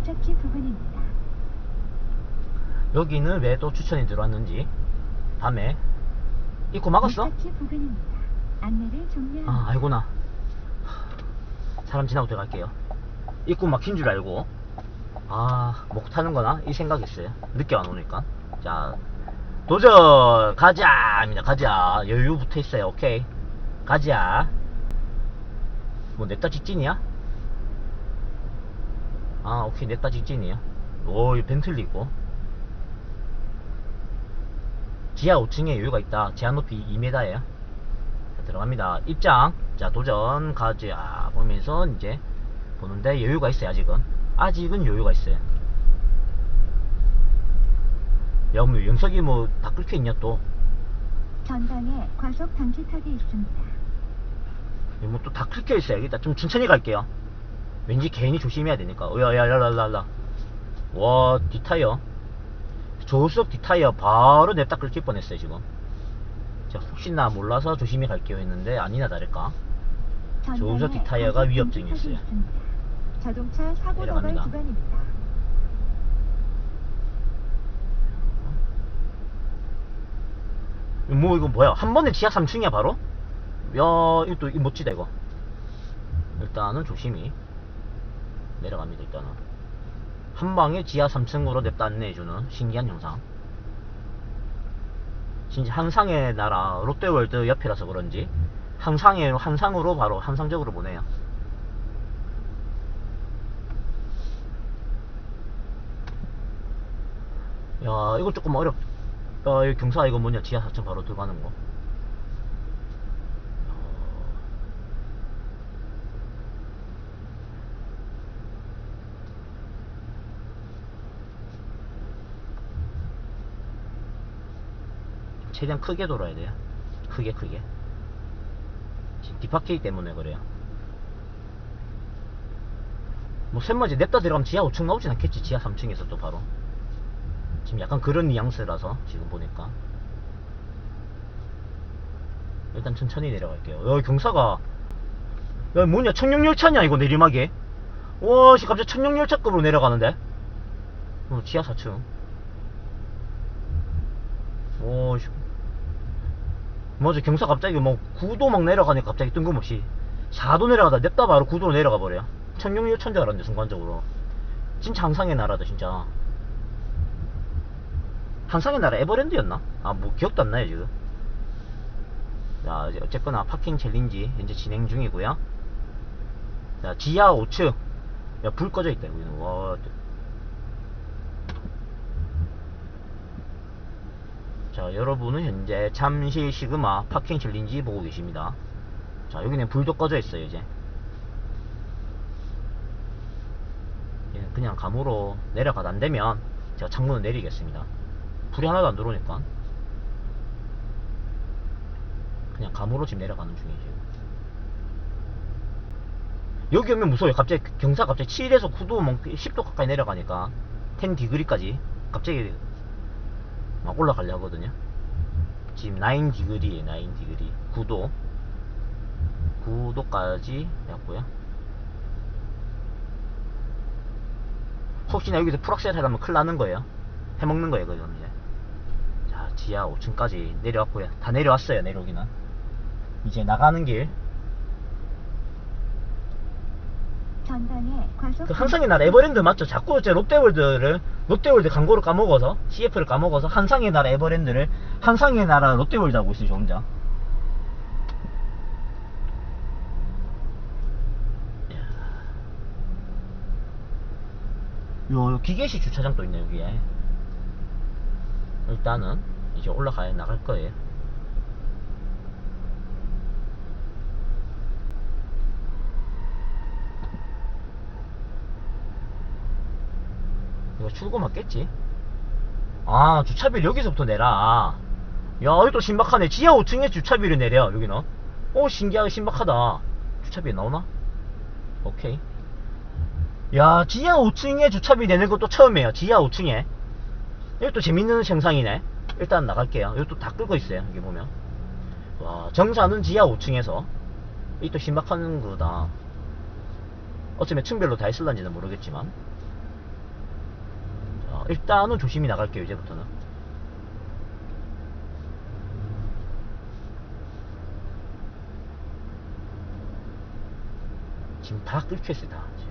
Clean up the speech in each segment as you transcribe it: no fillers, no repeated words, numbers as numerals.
목적지 부근입니다. 여기는 왜 또 추천이 들어왔는지. 밤에 입구 막았어? 목적지 부근입니다. 안내를 종료합니다. 아, 알구나. 사람 지나고 들어갈게요. 입구 막힌 줄 알고 목 타는 거나 이 생각했어요. 늦게 안 오니까. 자, 도전 가자입니다. 가자. 여유 붙어 있어요. 오케이, 가자. 뭐 냅다 직진이야? 아, 오케이, 냅다 직진이야. 오, 이 벤틀리 있고. 지하 5층에 여유가 있다. 제한 높이 2m에요. 자, 들어갑니다. 입장. 자, 도전 가자 보면서 이제 보는데 여유가 있어요. 아직은 여유가 있어요. 야, 뭐 영석이 뭐 다 끓여 있냐 또. 전방에 과속 방지턱이 있습니다. 뭐 또 다 끓여 있어요. 일단 좀 천천히 갈게요. 왠지 개인이 조심해야 되니까. 야야야라라라. 와, 뒷타이어. 조수석 뒷타이어 바로 냅다 끓일 뻔했어요 지금. 자, 혹시나 몰라서 조심히 갈게요 했는데 아니나 다를까 조수석 뒷타이어가 위협증이 있어요. 자동차 사고 나갈 내려갑니다. 구간입니다. 뭐 이거 뭐야, 한 번에 지하 3층이야 바로? 야, 이거 또 멋지다 이거. 일단은 조심히 내려갑니다. 일단은 한방에 지하 3층으로 냅다 안내해주는 신기한 영상. 진짜 한상의 나라 롯데월드 옆이라서 그런지 한상으로 바로 한상적으로 보내요. 야, 이거 조금 이 경사 이거 뭐냐, 지하 4층 바로 들어가는 거. 최대한 크게 돌아야 돼요. 크게. 지금 뒷바퀴 때문에 그래요. 뭐 쇳머지 냅다 들어가면 지하 5층 나오진 않겠지. 지하 3층에서 또 바로. 지금 약간 그런 뉘앙스라서 지금 보니까. 일단 천천히 내려갈게요. 야, 경사가, 야, 뭐냐, 청룡열차냐 이거 내리막에. 와, 씨, 갑자기 청룡열차급으로 내려가는데. 지하 4층. 오, 씨. 뭐지, 경사 갑자기 뭐 9도 막 내려가니까 갑자기 뜬금없이 4도 내려가다 냅다 바로 9도로 내려가 버려. 청룡열차인 줄 알았는데 순간적으로. 진짜 한상의 나라다 진짜. 한상의 나라 에버랜드였나? 뭐 기억도 안 나요 지금. 자, 이제 어쨌거나 파킹 챌린지 현재 진행 중이고요. 자, 지하 5층. 야, 불 꺼져 있다 여기는. 와. 자, 여러분은 현재 잠실 시그마 파킹 챌린지 보고 계십니다. 자, 여기는 불도 꺼져 있어요 이제. 그냥 감으로 내려가다 안되면 제가 창문을 내리겠습니다. 불이 하나도 안 들어오니까. 그냥 감으로 지금 내려가는 중이에요. 여기 오면 무서워요. 갑자기 경사 갑자기 7에서 9도 10도 가까이 내려가니까 10디그리까지 갑자기 막 올라가려 하거든요. 지금 9디그리에요. 9디그리 9도까지 해왔고요. 혹시나 여기서 풀악셀 하려면 큰일 나는 거예요. 해먹는 거예요 그건 이제. 자, 지하 5층까지 내려왔고요. 다 내려왔어요. 내려오기는 이제 나가는 길. 그 한상의 나라 에버랜드 맞죠? 자꾸 제 롯데월드 광고를 까먹어서 CF를 까먹어서 한상의 나라 에버랜드를 한상의 나라 롯데월드 하고 있어요 저 혼자. 요 기계식 주차장도 있네 여기에. 일단은 이제 올라가야 나갈 거예요. 이거 출구 맞겠지? 아, 주차비를 여기서부터 내라. 야, 여기 또 신박하네. 지하 5층에 주차비를 내려 여기는. 신기하게 신박하다. 주차비 나오나? 오케이. 야, 지하 5층에 주차비 내는 것도 처음이에요. 지하 5층에. 여기 또 재밌는 현상이네. 일단 나갈게요. 여기 또 다 끌고 있어요. 여기 보면. 와, 정사는 지하 5층에서. 이 또 신박한 거다. 어쩌면 층별로 다 있을런지는 모르겠지만. 일단은 조심히 나갈게요. 이제부터는. 지금 다 끓였어요. 다 지금.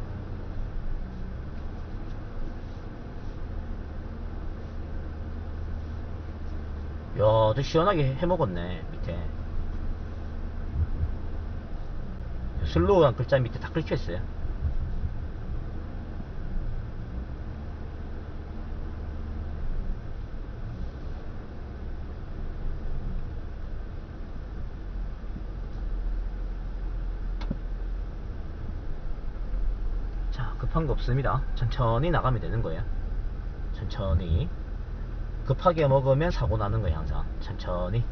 야, 더 시원하게 해먹었네. 밑에 슬로우한 글자 밑에 다 끓였어요. 자, 급한 거 없습니다. 천천히 나가면 되는 거예요. 천천히. 급하게 먹으면 사고 나는 거예요. 항상 천천히.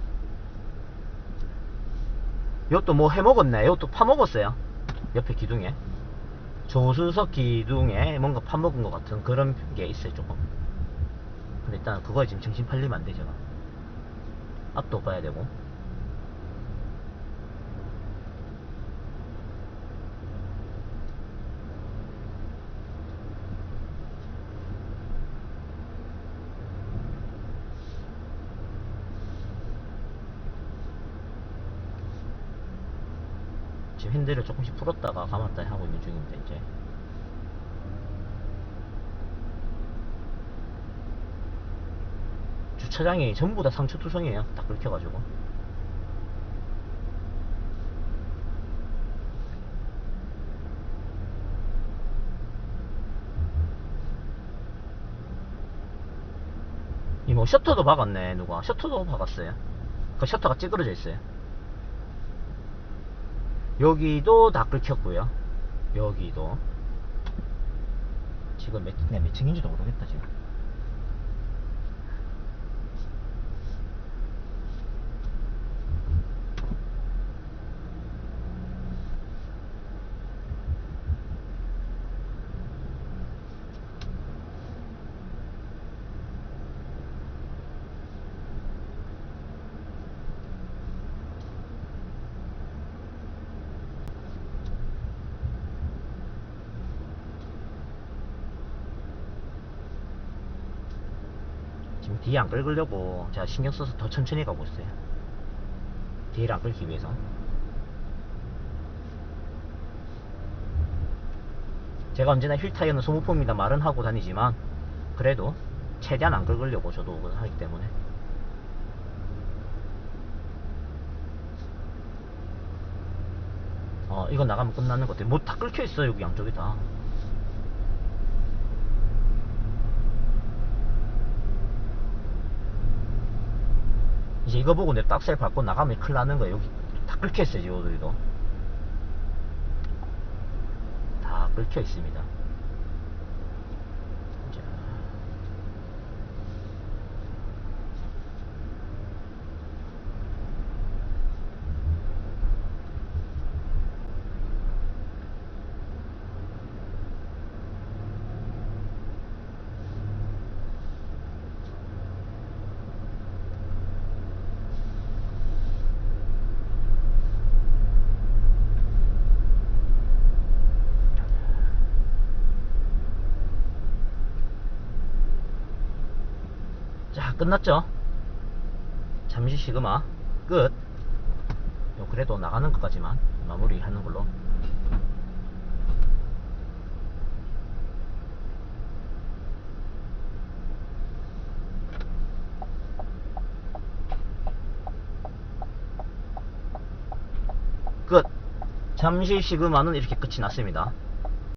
이것도 뭐 해먹었네. 이것도 파먹었어요. 옆에 기둥에 조수석 기둥에 뭔가 파먹은 것 같은 그런 게 있어요. 조금. 근데 일단 그거에 지금 정신 팔리면 안 되죠. 앞도 봐야 되고. 지금 핸들을 조금씩 풀었다가 감았다 하고 있는 중입니다. 이제 주차장이 전부 다 상추투성이에요. 다 긁혀가지고. 이 뭐 셔터도 박았네. 누가 셔터도 박았어요. 그 셔터가 찌그러져 있어요. 여기도 다 긁혔고요. 여기도 지금 몇 층인지도 모르겠다 지금. 지금 뒤에 안 긁으려고 제가 신경 써서 더 천천히 가고 있어요. 뒤를 안 긁기 위해서. 제가 언제나 휠 타이어는 소모품이다 말은 하고 다니지만 그래도 최대한 안 긁으려고 저도 하기 때문에. 이건 나가면 끝나는 것 같아요. 뭐 다 긁혀 있어요. 여기 양쪽이 다. 이제 이거 보고 내 딱셀 밟고 나가면 큰일 나는 거예요. 여기 다 긁혀 있어요. 지금 다 긁혀 있습니다. 자. 자, 끝났죠? 잠시 시그마 끝. 그래도 나가는 것까지만 마무리 하는 걸로. 끝. 잠시 시그마는 이렇게 끝이 났습니다.